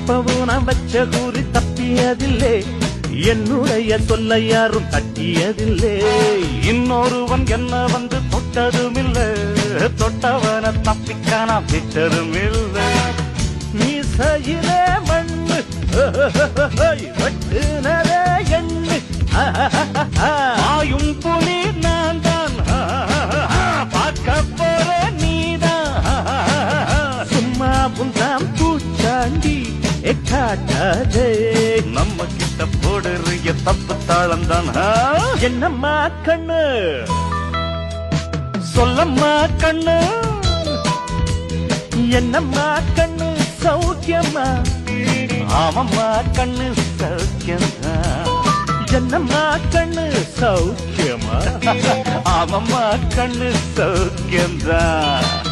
எப்பவும் நான் வச்ச கூறி தப்பியதில்லை, என்னுடைய சொல்ல யாரும் தட்டியதில்லை. இன்னொருவன் என்ன வந்து தொட்டதுமில்லை, தொட்டவன தப்பிக்கான விட்டதும் இல்லை. மீசையிலே மண்ணு வெட்டுனதே எண்ணு, ஆயும் புலி நான் தான், பார்க்க போற நீதான். சும்மா புந்தாம் பூச்சாண்டி காட்டாதே, நம்ம கிட்ட போடுறிய தப்பு தாளம் தான். என்னம்மா கண்ணு சொல்லம்மா கண்ணு, என்னம்மா கண்ணு சௌக்கியம்மா? ஆமம்மா கண்ணு சௌக்கியம்மா. என்னம்மா கண்ணு சௌக்கியமா? ஆமம்மா கண்ணு சௌக்கியம்தான்.